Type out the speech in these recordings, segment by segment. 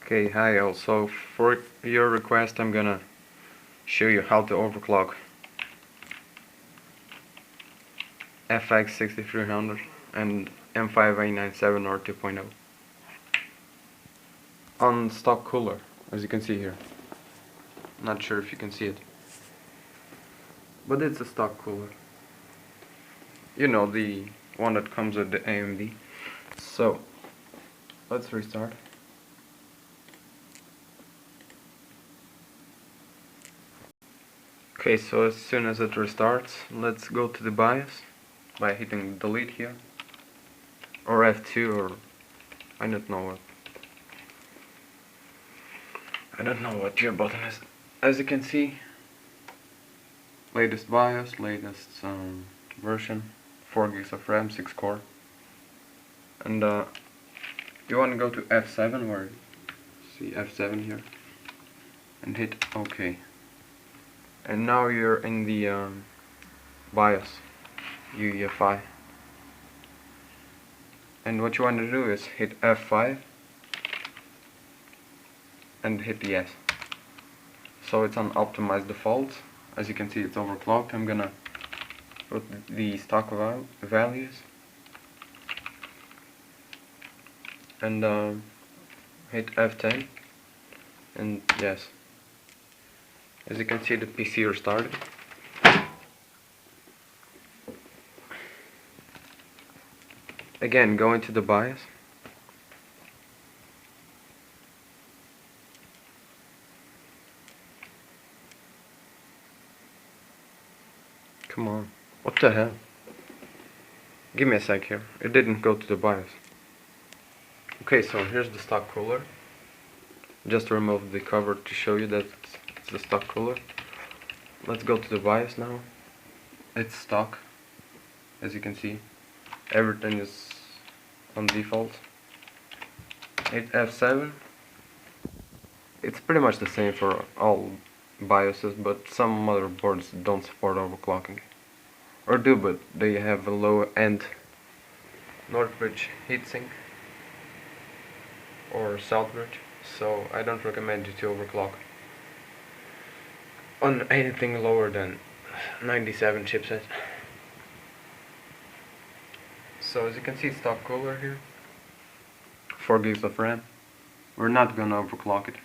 Okay, hi all. So for your request I'm gonna show you how to overclock FX6300 and M5A97 R2.0 on stock cooler, as you can see here. Not sure if you can see it, but it's a stock cooler. You know, the one that comes with the AMD. So let's restart. Okay, so as soon as it restarts, let's go to the BIOS by hitting delete here, or F2, or I don't know what your button is. As you can see, latest BIOS, latest version, 4 gigs of RAM, 6 core, and you want to go to F7, where you see F7 here, and hit OK. And now you're in the BIOS, UEFI. And what you want to do is hit F5 and hit yes. So it's on optimized default. As you can see, it's overclocked. I'm gonna put the stock values and hit F10 and yes. As you can see, the PC restarted. Again, go into the BIOS. Come on, what the hell? Give me a sec here, it didn't go to the BIOS. Okay, so here's the stock cooler. Just remove the cover to show you that it's the stock cooler. Let's go to the BIOS now. It's stock, as you can see. Everything is on default. Hit F7. It's pretty much the same for all BIOSes, but some motherboards don't support overclocking. Or do, but they have a low-end Northbridge heatsink or Southbridge, so I don't recommend you to overclock on anything lower than 97 chipset. So as you can see, stock cooler here, 4 gigs of RAM. We're not gonna overclock it.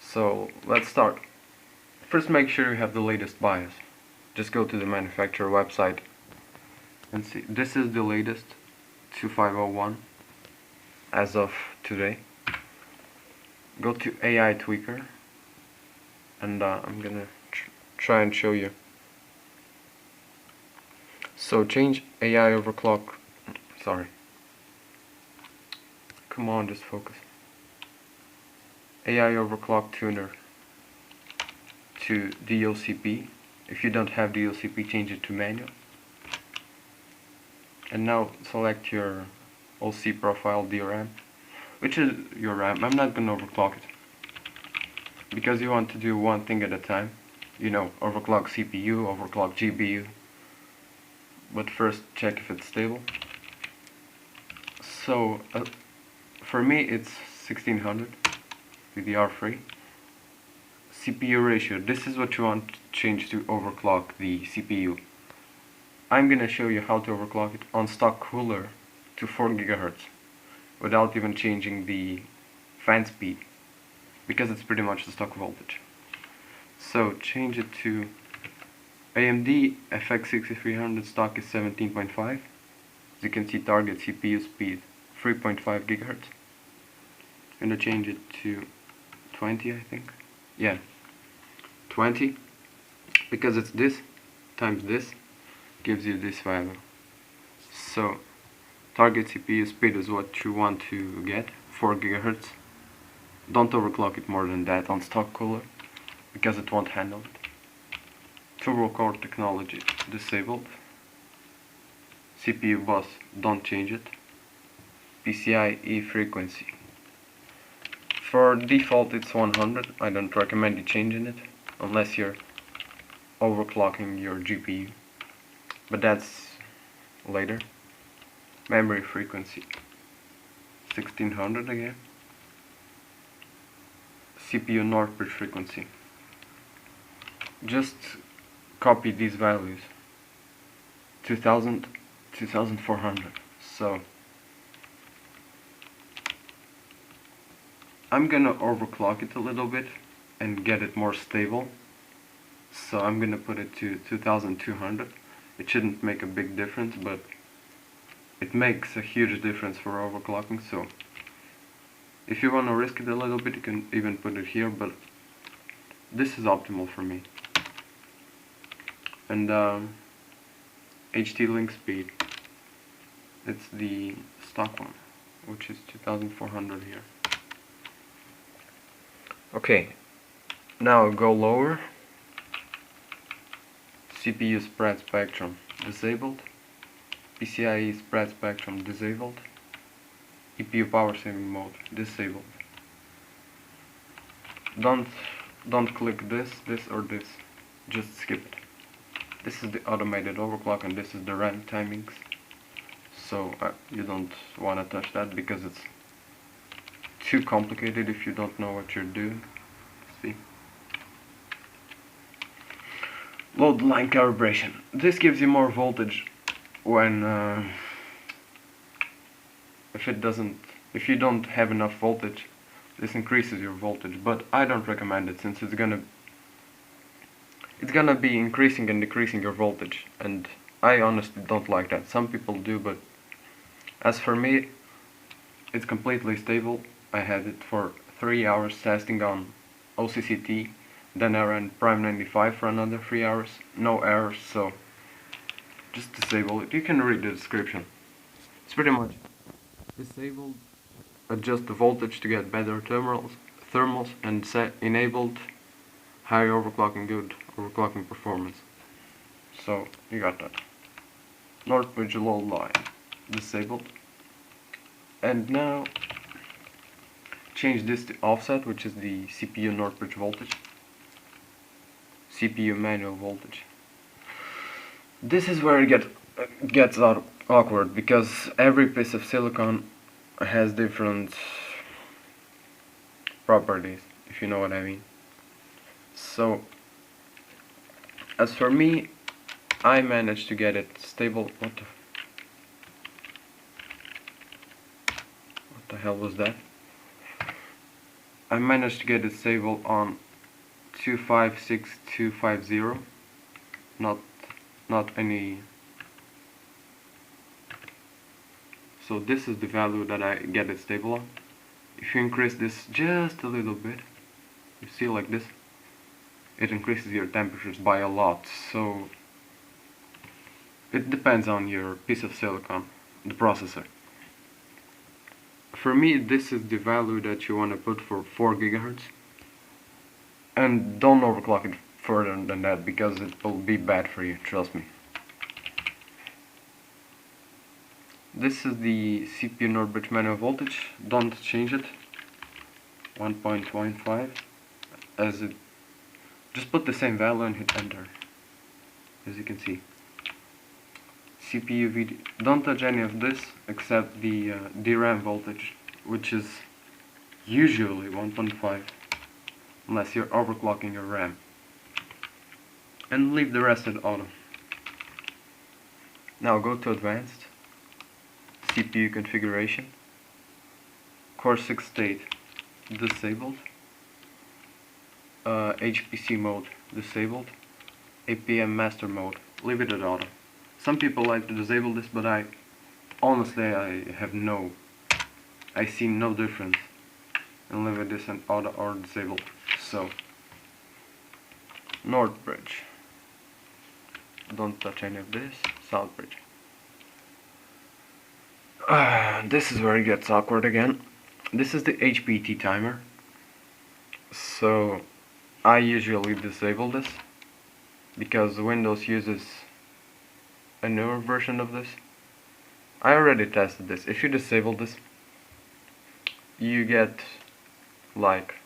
So let's start. First, make sure you have the latest BIOS. Just go to the manufacturer website and see. This is the latest 2501 as of today. Go to AI tweaker and I'm gonna try and show you. So change AI overclock. Sorry. Come on, just focus. AI overclock tuner to DLCP. If you don't have DLCP, change it to manual. And now select your OC profile DRAM, which is your RAM. I'm not gonna overclock it because you want to do one thing at a time. You know, overclock CPU, overclock GPU. But first, check if it's stable. So for me, it's 1600 DDR3. CPU ratio. This is what you want to change to overclock the CPU. I'm gonna show you how to overclock it on stock cooler to 4 GHz without even changing the fan speed, because it's pretty much the stock voltage. So change it to AMD FX6300 stock is 17.5. As you can see, target CPU speed 3.5 GHz. I'm gonna change it to 20, I think. Yeah, 20, because it's this times this gives you this value. So target CPU speed is what you want to get, 4 GHz. Don't overclock it more than that on stock cooler, because it won't handle it. Turbo core technology disabled. CPU bus, don't change it. PCIe frequency. For default it's 100. I don't recommend you changing it unless you're overclocking your GPU, but that's later. Memory frequency 1600 again. CPU north bridge frequency. Just copy these values, 2000, 2400. So I'm gonna overclock it a little bit and get it more stable. So I'm gonna put it to 2200. It shouldn't make a big difference, but it makes a huge difference for overclocking. So if you want to risk it a little bit, you can even put it here, but this is optimal for me. And HT link speed, it's the stock one, which is 2400 here. Okay, now go lower. CPU spread spectrum disabled, PCIe spread spectrum disabled, EPU power saving mode disabled. Don't click this or this, just skip it. This is the automated overclock and this is the RAM timings, so you don't want to touch that because it's too complicated if you don't know what you're doing. See? Load line calibration. This gives you more voltage when if you don't have enough voltage, this increases your voltage, but I don't recommend it since it's gonna be increasing and decreasing your voltage, and I honestly don't like that. Some people do, but as for me, it's completely stable. I had it for 3 hours testing on OCCT, then I ran Prime 95 for another 3 hours, no errors, so just disable it. You can read the description. It's pretty much disabled, adjust the voltage to get better thermals, and enabled high overclocking, good overclocking performance. So you got that. North bridge load line disabled. And now change this to offset, which is the CPU north bridge voltage, CPU manual voltage. This is where it gets awkward because every piece of silicone has different properties, if you know what I mean. So as for me, I managed to get it stable. What the hell was that? I managed to get it stable on 256250, not any. So this is the value that I get it stable on. If you increase this just a little bit, you see like this, it increases your temperatures by a lot. So it depends on your piece of silicon, the processor. For me, this is the value that you want to put for 4 GHz, and don't overclock it further than that because it will be bad for you, trust me. This is the CPU north bridge manual voltage. Don't change it. 1.15 as it. Just put the same value and hit enter. As you can see. CPU VD. Don't touch any of this except the DRAM voltage, which is usually 1.5 unless you're overclocking your RAM. And leave the rest at auto. Now go to advanced. CPU configuration, Core 6 state disabled, HPC mode disabled, APM master mode, leave it at auto. Some people like to disable this, but I see no difference in leaving this at auto or disabled. So north bridge, don't touch any of this. South bridge. This is where it gets awkward again. This is the HPT timer. So I usually disable this because Windows uses a newer version of this. I already tested this. If you disable this, you get like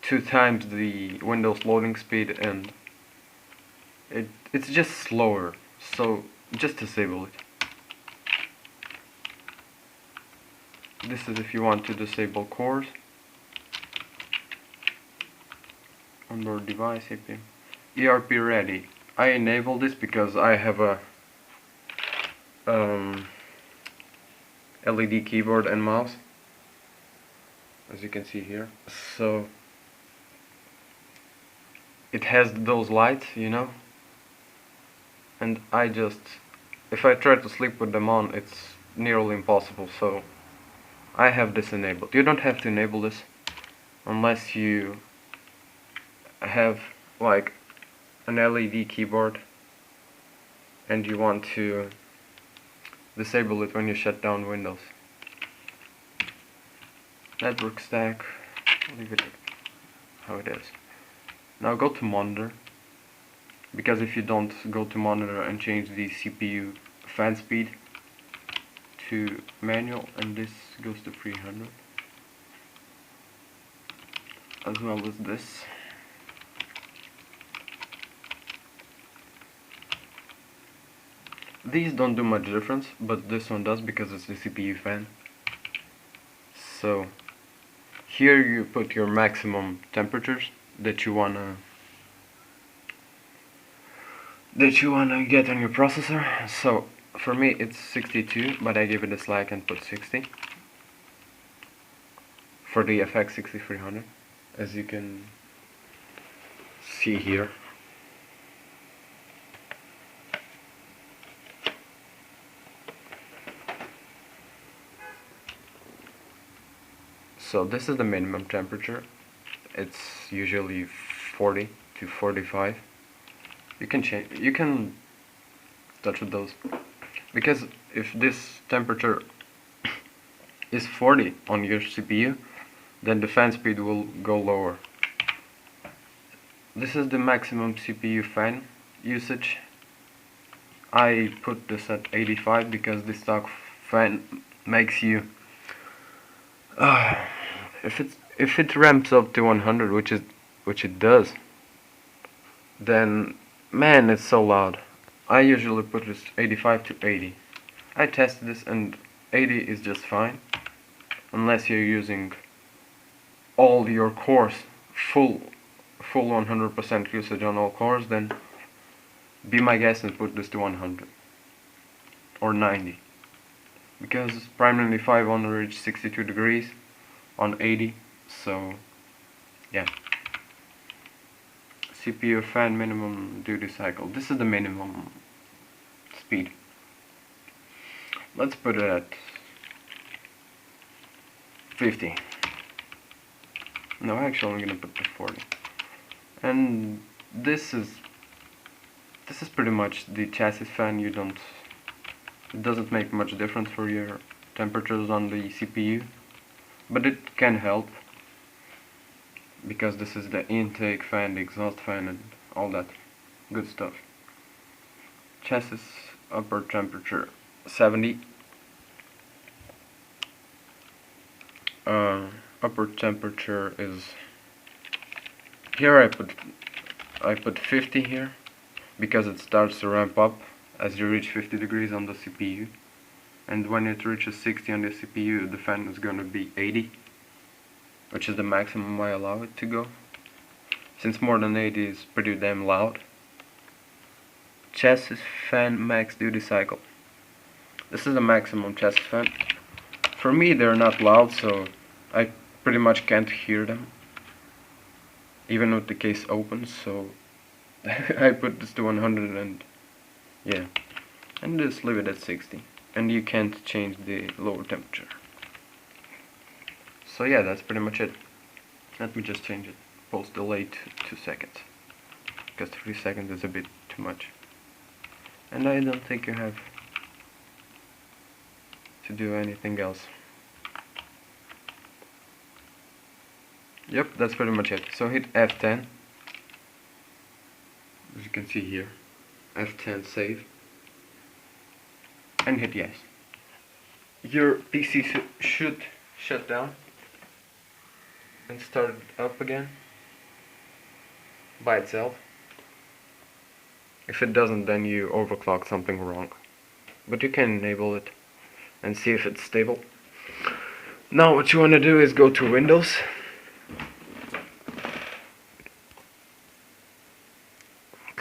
2 times the Windows loading speed, and it's just slower. So just disable it. This is if you want to disable cores. onboard device APM. ERP ready. I enable this because I have a LED keyboard and mouse, as you can see here. So it has those lights, you know, and if I try to sleep with them on, it's nearly impossible. So I have this enabled. You don't have to enable this unless you have like an LED keyboard and you want to disable it when you shut down Windows. Network stack, leave it how it is. Now go to monitor, because if you don't go to monitor and change the CPU fan speed to manual, and this goes to 300, as well as this. These don't do much difference, but this one does because it's the CPU fan. So here you put your maximum temperatures that you wanna get on your processor. So for me it's 62, but I gave it a slack and put 60 for the FX 6300, as you can see here. So this is the minimum temperature. It's usually 40 to 45. You can change, you can touch with those, because if this temperature is 40 on your CPU, then the fan speed will go lower. This is the maximum CPU fan usage. I put this at 85 because the stock fan makes you if it ramps up to 100, which it does, then man, it's so loud. I usually put this 85 to 80. I tested this and 80 is just fine, unless you're using all your cores, full 100% usage on all cores, then be my guest and put this to 100 or 90, because primarily 5 on reach 62 degrees on 80. So yeah, CPU fan minimum duty cycle. This is the minimum speed. Let's put it at 50. No, actually I'm gonna put the 40. And this is pretty much the chassis fan. It doesn't make much difference for your temperatures on the CPU, but it can help, because this is the intake fan, the exhaust fan, and all that good stuff. Chassis upper temperature 70. Upper temperature is here. I put 50 here because it starts to ramp up as you reach 50 degrees on the CPU, and when it reaches 60 on the CPU, the fan is gonna be 80, which is the maximum I allow it to go, since more than 80 is pretty damn loud. Chassis fan max duty cycle. This is the maximum chassis fan. For me they're not loud, so I pretty much can't hear them, even with the case open, so I put this to 100 and yeah, and just leave it at 60, and you can't change the lower temperature. So yeah, that's pretty much it. Let me just change it. Pulse delay to 2 seconds, because 3 seconds is a bit too much, and I don't think you have to do anything else. Yep, that's pretty much it. So hit F10, as you can see here, F10 save, and hit yes. Your PC should shut down and start up again by itself. If it doesn't, then you overclock something wrong, but you can enable it and see if it's stable. Now what you want to do is go to Windows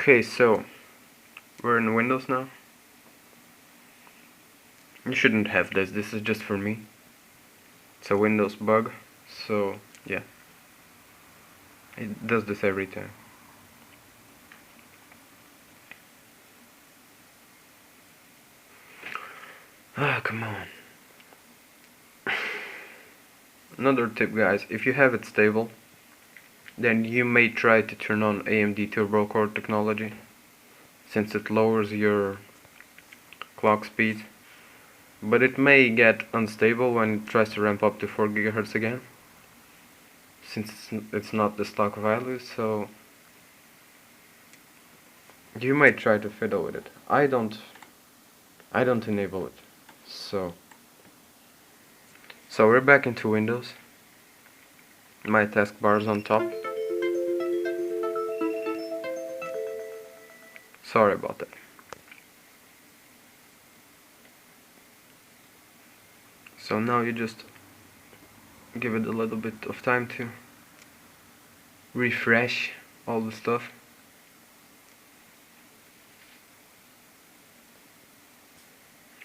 Okay, so we're in Windows now. You shouldn't have this is just for me. It's a Windows bug, so yeah. It does this every time. Ah, come on. Another tip, guys, if you have it stable, then you may try to turn on AMD turbo core technology, since it lowers your clock speed, but it may get unstable when it tries to ramp up to 4 GHz again, since it's not the stock value, so you might try to fiddle with it. I don't enable it. So we're back into Windows. My taskbar is on top. Sorry about that. So now you just give it a little bit of time to refresh all the stuff.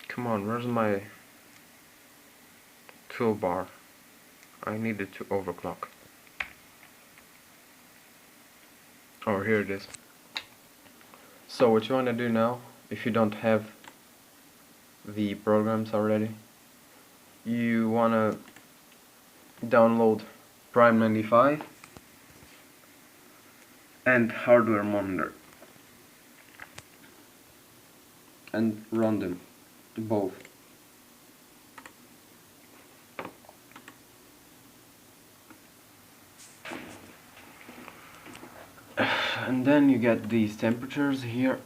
Come on, where's my toolbar? I need it to overclock. Oh, here it is. So what you want to do now, if you don't have the programs already, you want to download Prime 95 and Hardware Monitor and run them both. And then you get these temperatures here.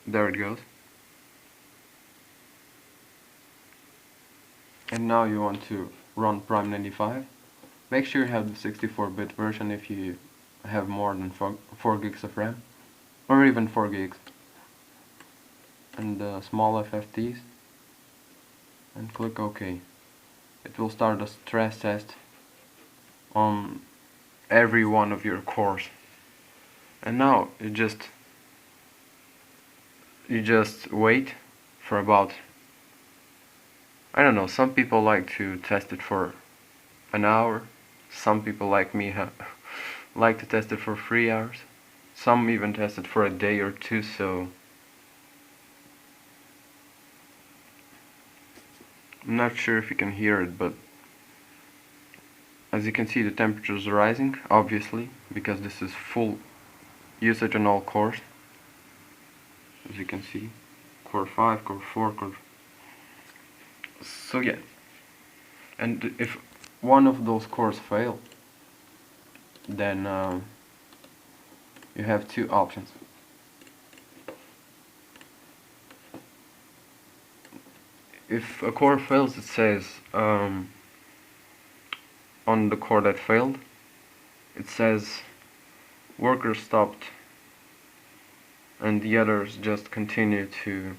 There it goes. And now you want to run Prime 95. Make sure you have the 64-bit version if you have more than 4 gigs of RAM, or even 4 gigs. And small FFTs. And click OK. It will start a stress test on every one of your cores. And now you just wait for about, I don't know, some people like to test it for an hour, some people like me like to test it for 3 hours, some even test it for a day or two, so I'm not sure if you can hear it, but as you can see the temperature is rising, obviously, because this is full usage on all cores. As you can see, core 5, core 4, core... So yeah, and if one of those cores fail, then you have two options. If a core fails, it says on the core that failed, it says worker stopped and the others just continue to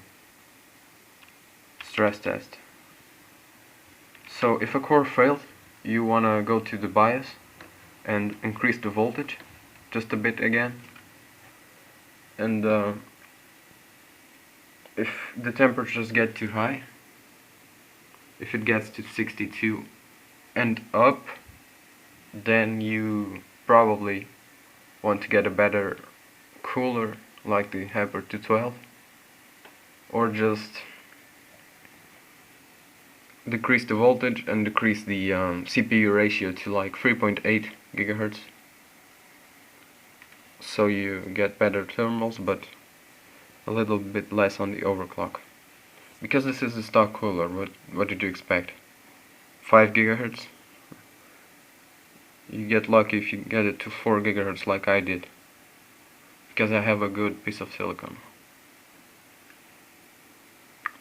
stress test. So if a core fails, you wanna go to the BIOS and increase the voltage just a bit again, and if the temperatures get too high, if it gets to 62 and up, then you probably want to get a better cooler like the Hyper 212, or just decrease the voltage and decrease the CPU ratio to like 3.8 GHz, so you get better thermals but a little bit less on the overclock. Because this is a stock cooler, what did you expect? 5 GHz? You get lucky if you get it to 4 GHz like I did, because I have a good piece of silicone.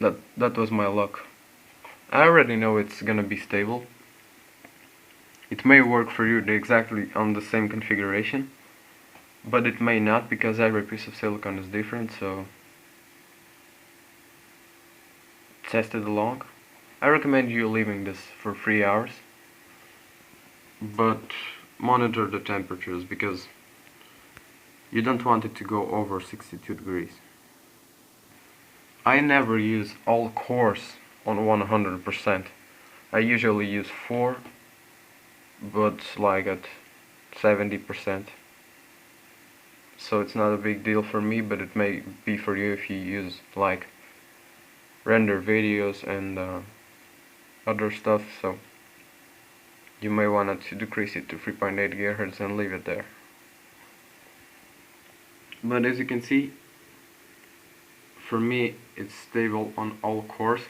That was my luck. I already know it's gonna be stable. It may work for you exactly on the same configuration, but it may not, because every piece of silicone is different, so test it along. I recommend you leaving this for 3 hours but monitor the temperatures because you don't want it to go over 62 degrees. I never use all cores on 100%. I usually use 4, but like at 70%. So it's not a big deal for me, but it may be for you if you use like render videos and other stuff, so you may want to decrease it to 3.8 GHz and leave it there. But as you can see, for me it's stable on all cores,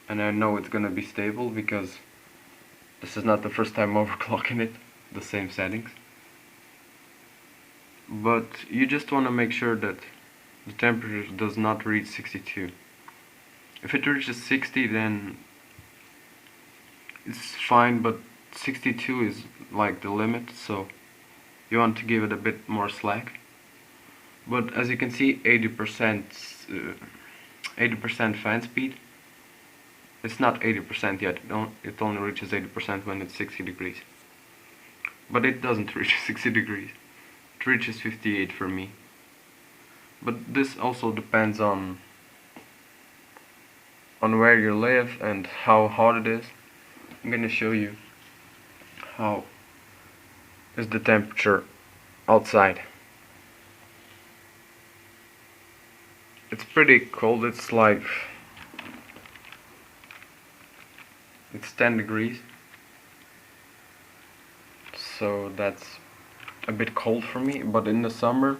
and I know it's gonna be stable because this is not the first time overclocking it, the same settings. But you just want to make sure that the temperature does not reach 62. If it reaches 60, then it's fine, but 62 is like the limit, so you want to give it a bit more slack. But as you can see, 80% fan speed. It's not 80% yet. It only reaches 80% when it's 60 degrees. But it doesn't reach 60 degrees. It reaches 58 for me. But this also depends on where you live and how hot it is. I'm gonna show you how is the temperature outside. It's pretty cold. It's like it's 10 degrees, so that's a bit cold for me. But in the summer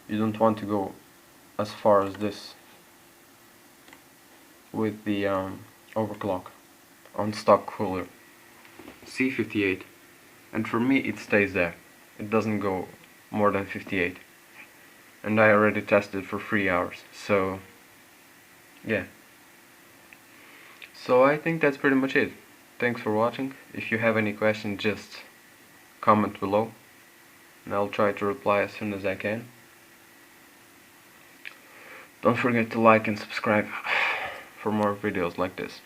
you don't want to go as far as this with the overclock on stock cooler. See, 58, and for me it stays there. It doesn't go more than 58, and I already tested for 3 hours, so yeah. So I think that's pretty much it. Thanks for watching. If you have any questions, just comment below and I'll try to reply as soon as I can. Don't forget to like and subscribe for more videos like this.